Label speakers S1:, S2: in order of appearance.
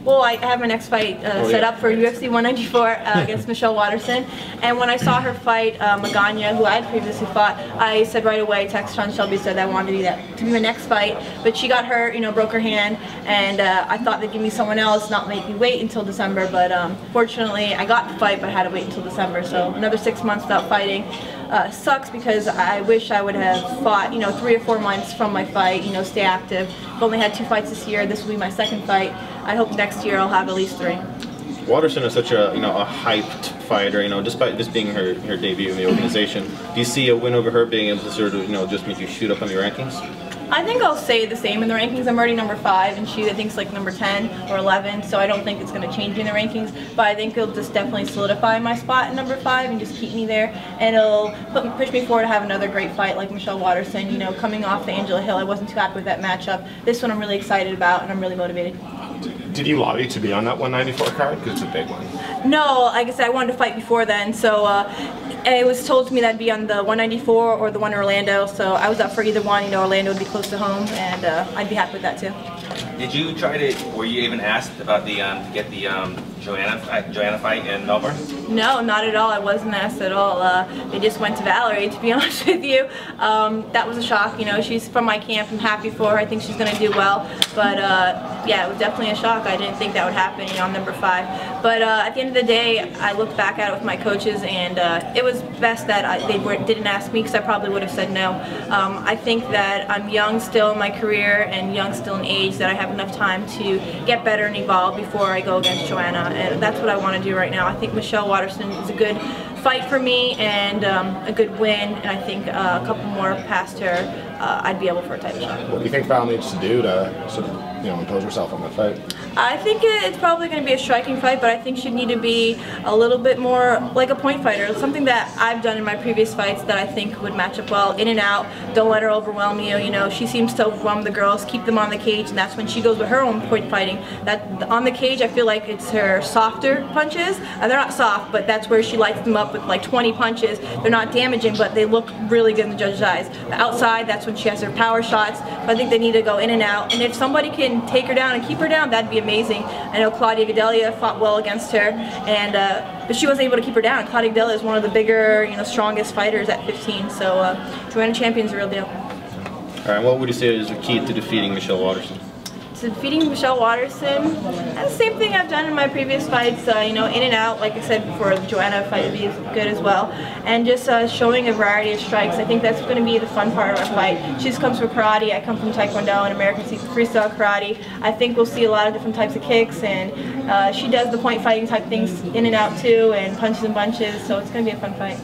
S1: Well, I have my next fight set up for UFC 194 against Michelle Waterson. And when I saw her fight Magana, who I had previously fought, I said right away, texted Sean Shelby, said I wanted to be my next fight. But she got hurt, broke her hand, and I thought they'd give me someone else, not make me wait until December. But fortunately, I got the fight, but I had to wait until December. So another 6 months without fighting sucks, because I wish I would have fought, 3 or 4 months from my fight, stay active. I've only had 2 fights this year. This will be my second fight. I hope next year I'll have at least 3.
S2: Waterson is such a a hyped fighter, despite this being her debut in the organization. Do you see a win over her being able to sort of just make you shoot up on the rankings?
S1: I think I'll stay the same in the rankings. I'm already number 5, and she I think is like number 10 or 11, so I don't think it's going to change in the rankings. But I think it'll just definitely solidify my spot at number 5 and just keep me there, and it'll push me forward to have another great fight like Michelle Waterson. Coming off the Angela Hill, I wasn't too happy with that matchup. This one I'm really excited about, and I'm really motivated.
S3: Did you lobby to be on that 194 card? Because it's a big one.
S1: No, like I said, I wanted to fight before then, so it was told to me that I'd be on the 194 or the one in Orlando, so I was up for either one. Orlando would be close to home, and I'd be happy with that too.
S4: Did you try to, were you even asked about the, to get the Joanna fight in Melbourne?
S1: No, not at all. I wasn't asked at all. They just went to Valerie, to be honest with you. That was a shock. She's from my camp. I'm happy for her. I think she's going to do well. But yeah, it was definitely a shock. I didn't think that would happen, I'm number 5. But at the end of the day, I looked back at it with my coaches, and it was best that they didn't ask me, because I probably would have said no. I think that I'm young still in my career and young still in age, that I have enough time to get better and evolve before I go against Joanna, and that's what I want to do right now. I think Michelle Waterson is a good fight for me, and a good win, and I think a couple more past her, I'd be able for a title shot.
S3: What do you think Val needs to do to sort of impose herself on that fight?
S1: I think it's probably going to be a striking fight, but I think she'd need to be a little bit more like a point fighter. Something that I've done in my previous fights that I think would match up well. In and out, don't let her overwhelm you. She seems to overwhelm the girls, keep them on the cage, and that's when she goes with her own point fighting. That on the cage, I feel like it's her softer punches. They're not soft, but that's where she lights them up with like 20 punches. They're not damaging, but they look really good in the judge's eyes. The outside, that's when she has her power shots. I think they need to go in and out, and if somebody can take her down and keep her down, that'd be amazing. I know Claudia Gadelha fought well against her, and but she wasn't able to keep her down. Claudia Gadelha is one of the bigger, strongest fighters at 15. So Joanna Champion's a real deal.
S2: All right, what would you say is the key to defeating Michelle Waterson?
S1: To defeating Michelle Waterson, that's the same thing I've done in my previous fights. In and out, like I said before, the Joanna fight would be good as well, and just showing a variety of strikes. I think that's going to be the fun part of our fight. She just comes from karate. I come from Taekwondo and American freestyle karate. I think we'll see a lot of different types of kicks, and she does the point fighting type things in and out too, and punches and bunches. So it's going to be a fun fight.